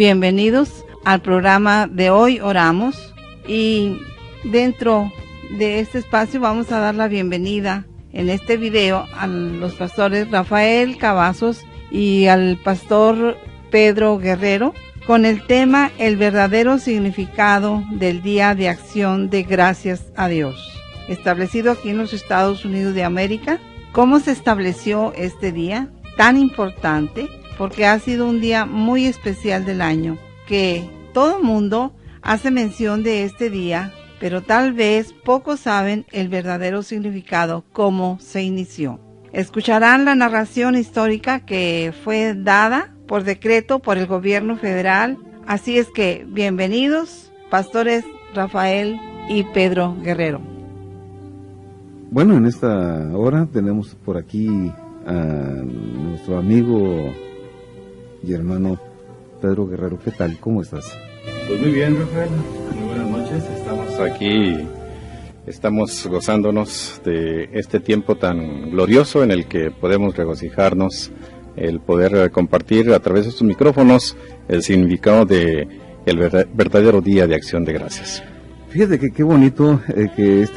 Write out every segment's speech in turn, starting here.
Bienvenidos al programa de Hoy Oramos, y dentro de este espacio vamos a dar la bienvenida en este video a los pastores Rafael Cavazos y al pastor Pedro Guerrero con el tema El verdadero significado del Día de Acción de Gracias a Dios, establecido aquí en los Estados Unidos de América. ¿Cómo se estableció este día tan importante? Porque ha sido un día muy especial del año, que todo el mundo hace mención de este día, pero tal vez pocos saben el verdadero significado, cómo se inició. Escucharán la narración histórica que fue dada por decreto por el gobierno federal. Así es que, bienvenidos, pastores Rafael y Pedro Guerrero. Bueno, en esta hora tenemos por aquí a nuestro amigo y hermano Pedro Guerrero. ¿Qué tal? ¿Cómo estás? Pues muy bien, Rafael. Muy buenas noches. Estamos aquí, estamos gozándonos de este tiempo tan glorioso en el que podemos regocijarnos, el poder compartir a través de estos micrófonos el significado de el verdadero Día de Acción de Gracias. Fíjate que qué bonito que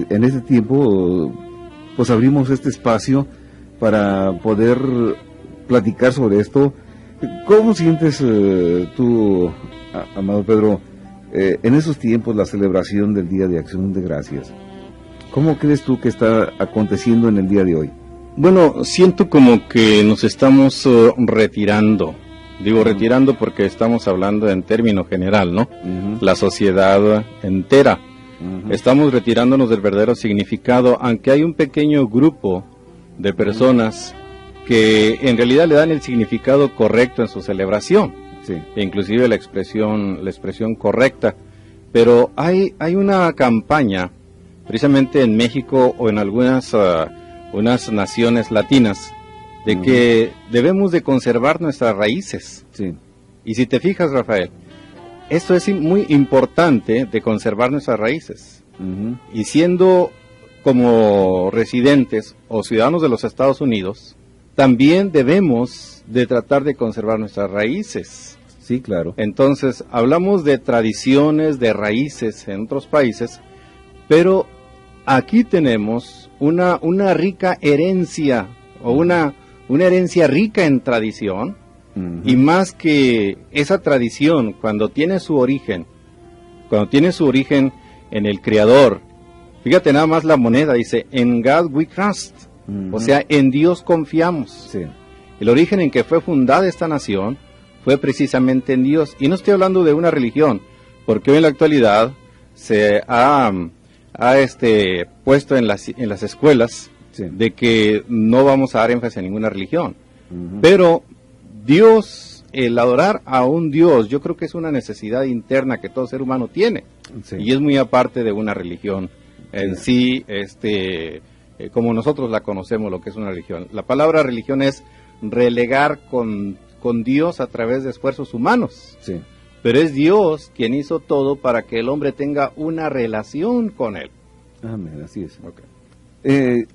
en este tiempo pues abrimos este espacio para poder platicar sobre esto. ¿Cómo sientes tú, amado Pedro, en esos tiempos la celebración del Día de Acción de Gracias? ¿Cómo crees tú que está aconteciendo en el día de hoy? Bueno, siento como que nos estamos retirando. Digo retirando porque estamos hablando en término general, ¿no? La sociedad entera. Estamos retirándonos del verdadero significado, aunque hay un pequeño grupo de personas que en realidad le dan el significado correcto en su celebración, sí, e inclusive la expresión correcta. Pero hay una campaña, precisamente en México o en algunas unas naciones latinas, de que debemos de conservar nuestras raíces. Sí. Y si te fijas, Rafael, esto es muy importante, de conservar nuestras raíces. Y siendo como residentes o ciudadanos de los Estados Unidos, también debemos de tratar de conservar nuestras raíces. Sí, claro. Entonces, hablamos de tradiciones, de raíces en otros países, pero aquí tenemos una rica herencia, o una herencia rica en tradición, y más que esa tradición, cuando tiene su origen en el Creador. Fíjate nada más la moneda, dice, "In God we trust", o sea, en Dios confiamos. Sí. El origen en que fue fundada esta nación fue precisamente en Dios, y no estoy hablando de una religión, porque hoy en la actualidad se ha puesto en las escuelas, sí, de que no vamos a dar énfasis a ninguna religión. Pero Dios, el adorar a un Dios, yo creo que es una necesidad interna que todo ser humano tiene, sí, y es muy aparte de una religión en sí, como nosotros la conocemos, lo que es una religión. La palabra religión es relegar con Dios a través de esfuerzos humanos, sí, pero es Dios quien hizo todo para que el hombre tenga una relación con Él. Amén, así es. Okay.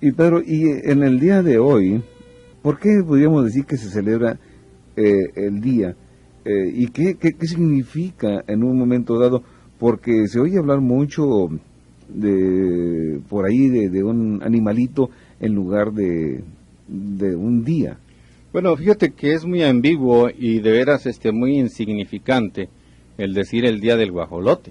Y Pedro, y en el día de hoy, ¿por qué podríamos decir que se celebra el día? ¿Y qué significa en un momento dado? Porque se oye hablar mucho por ahí de un animalito en lugar de un día. Bueno, fíjate que es muy ambiguo y de veras muy insignificante el decir el día del guajolote,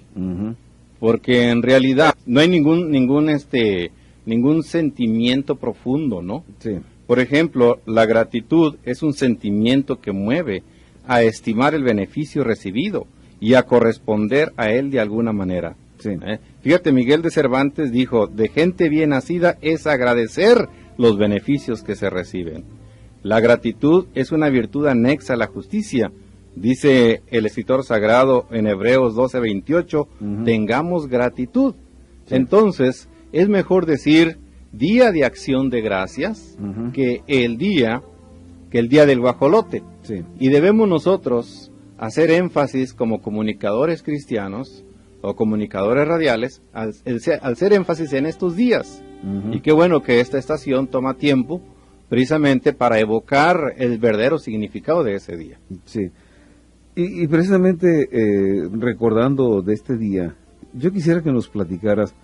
porque en realidad no hay ningún sentimiento profundo, ¿no? Sí. Por ejemplo, la gratitud es un sentimiento que mueve a estimar el beneficio recibido y a corresponder a él de alguna manera. Sí. Fíjate, Miguel de Cervantes dijo, de gente bien nacida es agradecer los beneficios que se reciben. La gratitud es una virtud anexa a la justicia. Dice el escritor sagrado en Hebreos 12:28, tengamos gratitud. Sí. Entonces, es mejor decir Día de Acción de Gracias que el día del guajolote. Sí. Y debemos nosotros hacer énfasis como comunicadores cristianos o comunicadores radiales al hacer énfasis en estos días. Y qué bueno que esta estación toma tiempo precisamente para evocar el verdadero significado de ese día. Sí. Y precisamente recordando de este día, yo quisiera que nos platicaras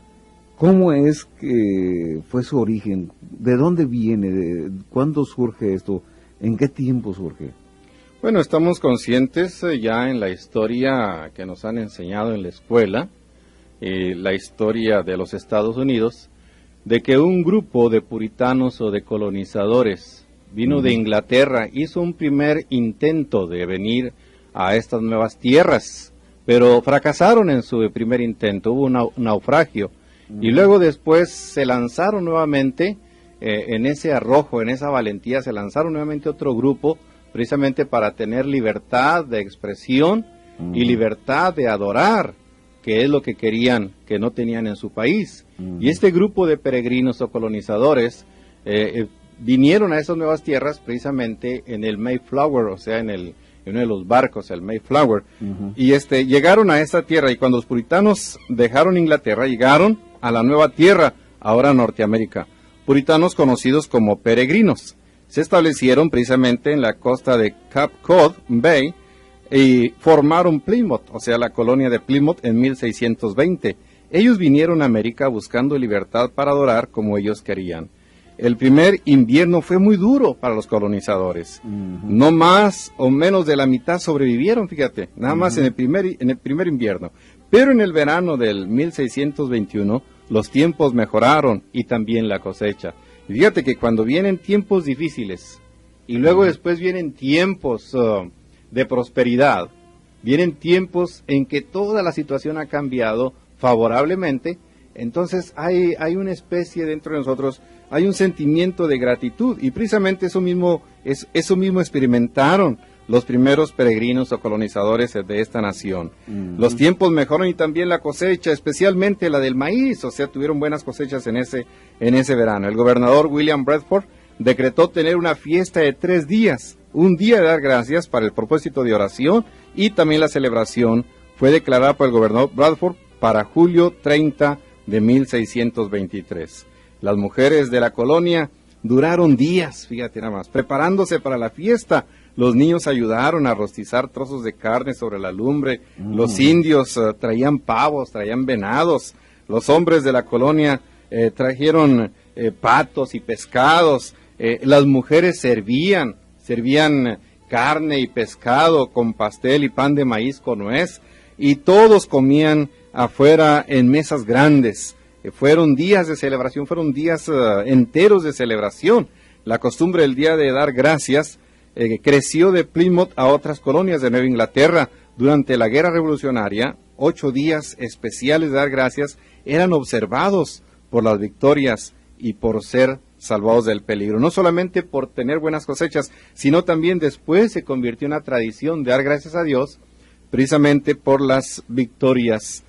cómo es que fue su origen, de dónde viene, cuándo surge esto, en qué tiempo surge. Bueno, estamos conscientes ya en la historia que nos han enseñado en la escuela, la historia de los Estados Unidos, de que un grupo de puritanos o de colonizadores vino de Inglaterra, hizo un primer intento de venir a estas nuevas tierras, pero fracasaron en su primer intento, hubo un naufragio, y luego después se lanzaron nuevamente, en ese arrojo, en esa valentía, se lanzaron nuevamente otro grupo, precisamente para tener libertad de expresión y libertad de adorar, que es lo que querían, que no tenían en su país. Y este grupo de peregrinos o colonizadores vinieron a esas nuevas tierras precisamente en el Mayflower, o sea, en uno de los barcos, el Mayflower, y llegaron a esa tierra, y cuando los puritanos dejaron Inglaterra, llegaron a la nueva tierra, ahora Norteamérica, puritanos conocidos como peregrinos. Se establecieron precisamente en la costa de Cape Cod Bay y formaron Plymouth, o sea, la colonia de Plymouth en 1620. Ellos vinieron a América buscando libertad para adorar como ellos querían. El primer invierno fue muy duro para los colonizadores. No más o menos de la mitad sobrevivieron, fíjate, nada más en el primer invierno. Pero en el verano del 1621 los tiempos mejoraron y también la cosecha. Y fíjate que cuando vienen tiempos difíciles y luego después vienen tiempos de prosperidad, vienen tiempos en que toda la situación ha cambiado favorablemente, entonces hay una especie dentro de nosotros, hay un sentimiento de gratitud, y precisamente eso mismo experimentaron los primeros peregrinos o colonizadores de esta nación. Los tiempos mejoran y también la cosecha, especialmente la del maíz, o sea, tuvieron buenas cosechas en ese verano. El gobernador William Bradford decretó tener una fiesta de 3 días, un día de dar gracias para el propósito de oración, y también la celebración fue declarada por el gobernador Bradford para julio 30 de 1623. Las mujeres de la colonia duraron días, fíjate nada más, preparándose para la fiesta. Los niños ayudaron a rostizar trozos de carne sobre la lumbre. Los indios traían pavos, traían venados. Los hombres de la colonia trajeron patos y pescados. Las mujeres servían carne y pescado con pastel y pan de maíz con nuez. Y todos comían afuera en mesas grandes. Fueron días de celebración, fueron días enteros de celebración. La costumbre del día de dar gracias creció de Plymouth a otras colonias de Nueva Inglaterra. Durante la Guerra Revolucionaria, 8 días especiales de dar gracias eran observados por las victorias y por ser salvados del peligro. No solamente por tener buenas cosechas, sino también después se convirtió en una tradición de dar gracias a Dios, precisamente por las victorias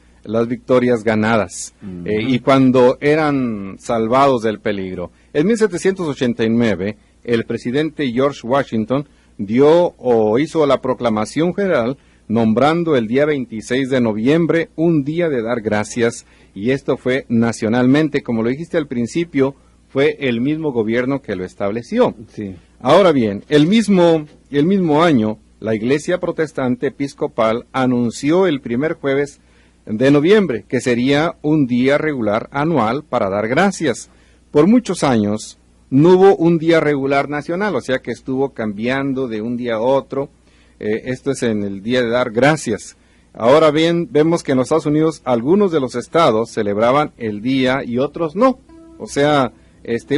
ganadas, y cuando eran salvados del peligro. En 1789, el presidente George Washington hizo la proclamación general nombrando el día 26 de noviembre un día de dar gracias, y esto fue nacionalmente, como lo dijiste al principio, fue el mismo gobierno que lo estableció. Sí. Ahora bien, el mismo año, la Iglesia Protestante Episcopal anunció el primer jueves de noviembre, que sería un día regular anual para dar gracias. Por muchos años no hubo un día regular nacional, o sea que estuvo cambiando de un día a otro. Esto es en el día de dar gracias. Ahora bien, vemos que en los Estados Unidos algunos de los estados celebraban el día y otros no. O sea,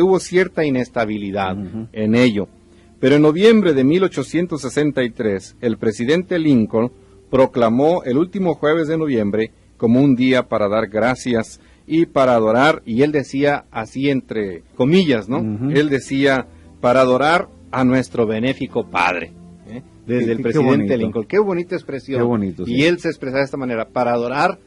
hubo cierta inestabilidad en ello. Pero en noviembre de 1863, el presidente Lincoln proclamó el último jueves de noviembre como un día para dar gracias y para adorar, y él decía así entre comillas, ¿no? Él decía, para adorar a nuestro benéfico Padre. Desde el presidente Lincoln. Qué bonita expresión. Qué bonito, sí. Y él se expresaba de esta manera, para adorar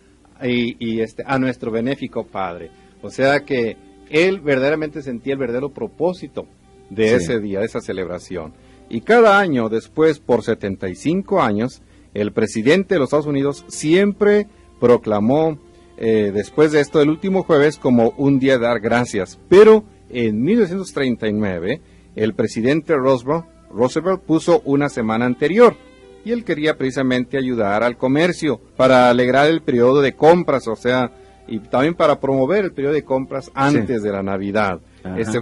a nuestro benéfico Padre. O sea que él verdaderamente sentía el verdadero propósito de ese día, de esa celebración. Y cada año después, por 75 años, el presidente de los Estados Unidos siempre proclamó, después de esto, el último jueves como un día de dar gracias. Pero en 1939, el presidente Roosevelt puso una semana anterior. y él quería precisamente ayudar al comercio para alegrar el periodo de compras, o sea, y también para promover el periodo de compras antes de la Navidad.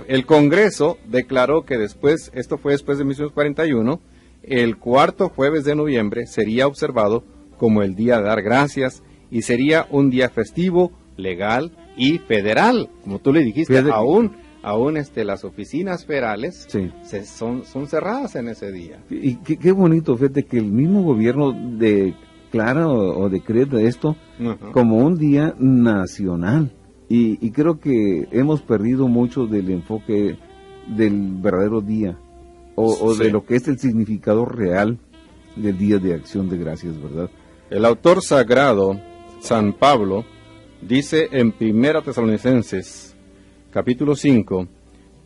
El Congreso declaró que después, esto fue después de 1941, el cuarto jueves de noviembre sería observado como el Día de Dar Gracias y sería un día festivo, legal y federal. Como tú le dijiste, aún las oficinas federales son cerradas en ese día. Y qué bonito, fíjate, que el mismo gobierno declara o decreta esto como un día nacional. Y creo que hemos perdido mucho del enfoque del verdadero día o de lo que es el significado real del Día de Acción de Gracias, ¿verdad? El autor sagrado, San Pablo, dice en 1 Tesalonicenses, capítulo 5,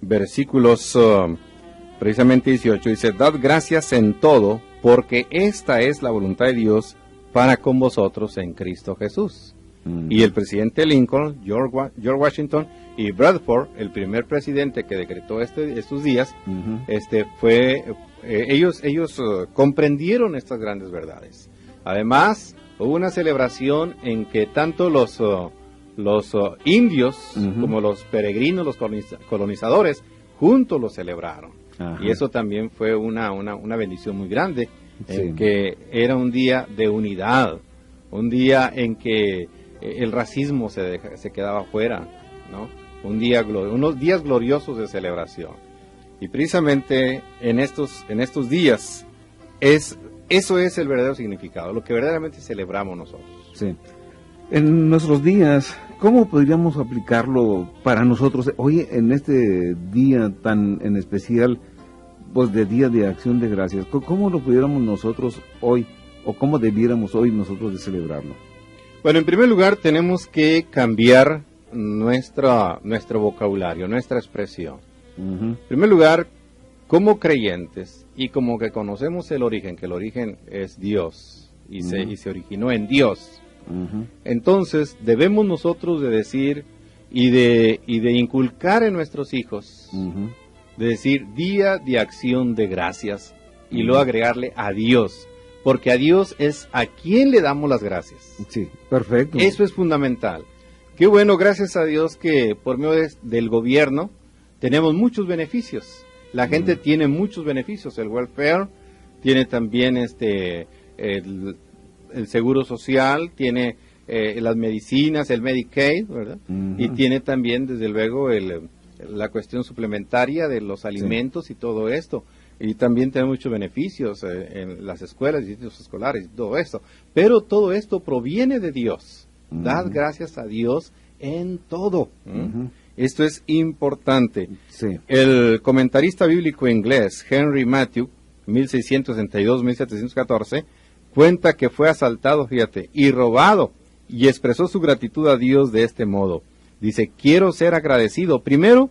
versículos precisamente 18, dice: Dad gracias en todo, porque esta es la voluntad de Dios para con vosotros en Cristo Jesús. Y el presidente Lincoln, George Washington y Bradford, el primer presidente que decretó estos días, ellos comprendieron estas grandes verdades. Además, hubo una celebración en que tanto los indios como los peregrinos, los colonizadores, juntos lo celebraron. Y eso también fue una bendición muy grande, en que era un día de unidad, un día en que el racismo se quedaba fuera, ¿no? Unos días gloriosos de celebración. Y precisamente en estos días eso es el verdadero significado, lo que verdaderamente celebramos nosotros. Sí. En nuestros días, ¿cómo podríamos aplicarlo para nosotros hoy en este día tan en especial, pues de Día de Acción de Gracias? ¿Cómo lo pudiéramos nosotros hoy, o cómo debiéramos hoy nosotros de celebrarlo? Bueno, en primer lugar tenemos que cambiar nuestro vocabulario, nuestra expresión. En primer lugar, como creyentes y como que conocemos el origen, que el origen es Dios y se originó en Dios. Entonces debemos nosotros de decir y de inculcar en nuestros hijos, de decir Día de Acción de Gracias y luego agregarle a Dios. Porque a Dios es a quien le damos las gracias. Sí, perfecto. Eso es fundamental. Qué bueno, gracias a Dios que por medio del gobierno tenemos muchos beneficios. La gente tiene muchos beneficios. El welfare, tiene también el seguro social, tiene las medicinas, el Medicaid, ¿verdad? Y tiene también, desde luego, la cuestión suplementaria de los alimentos y todo esto. Y también tiene muchos beneficios en las escuelas, distritos escolares y todo esto. Pero todo esto proviene de Dios. Dad gracias a Dios en todo. Esto es importante. Sí. El comentarista bíblico inglés Henry Matthew, 1662-1714, cuenta que fue asaltado, fíjate, y robado, y expresó su gratitud a Dios de este modo. Dice: quiero ser agradecido, primero,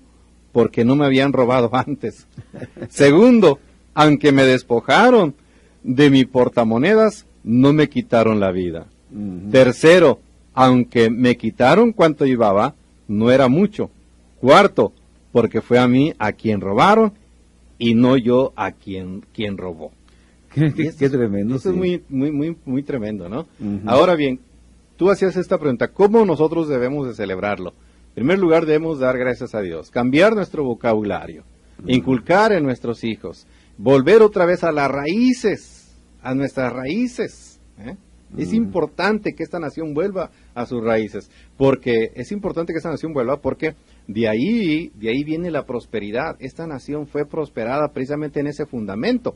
porque no me habían robado antes. Segundo, aunque me despojaron de mi portamonedas, no me quitaron la vida. Tercero, aunque me quitaron cuanto llevaba, no era mucho. Cuarto, porque fue a mí a quien robaron y no yo a quien robó. Qué tremendo. Eso es muy tremendo, ¿no? Ahora bien, tú hacías esta pregunta: ¿cómo nosotros debemos de celebrarlo? En primer lugar, debemos dar gracias a Dios, cambiar nuestro vocabulario, inculcar en nuestros hijos, volver otra vez a las raíces, a nuestras raíces. Es importante que esta nación vuelva a sus raíces, porque de ahí viene la prosperidad. Esta nación fue prosperada precisamente en ese fundamento,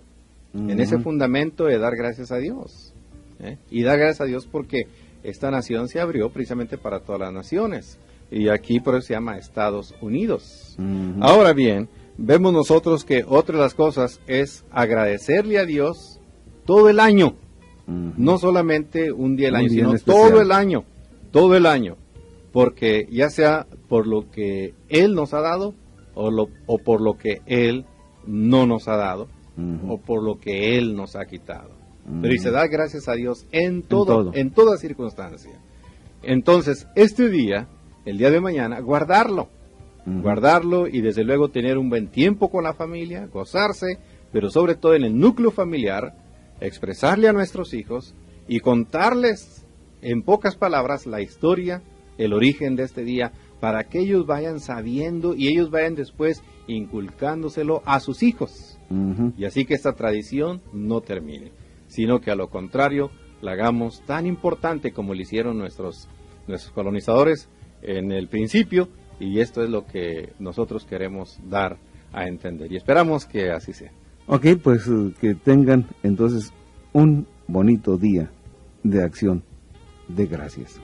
de dar gracias a Dios. Y dar gracias a Dios porque esta nación se abrió precisamente para todas las naciones. Y aquí por eso se llama Estados Unidos. Ahora bien, vemos nosotros que otra de las cosas es agradecerle a Dios todo el año. No solamente un día del año, sino todo el año. Porque ya sea por lo que Él nos ha dado o por lo que Él no nos ha dado o por lo que Él nos ha quitado. Pero y se da gracias a Dios en toda circunstancia. Entonces, este día, el día de mañana, guardarlo y desde luego tener un buen tiempo con la familia, gozarse, pero sobre todo en el núcleo familiar, expresarle a nuestros hijos y contarles en pocas palabras la historia, el origen de este día, para que ellos vayan sabiendo y ellos vayan después inculcándoselo a sus hijos. Y así que esta tradición no termine, sino que a lo contrario la hagamos tan importante como lo hicieron nuestros colonizadores en el principio, y esto es lo que nosotros queremos dar a entender y esperamos que así sea. Ok, pues que tengan entonces un bonito día de acción de gracias.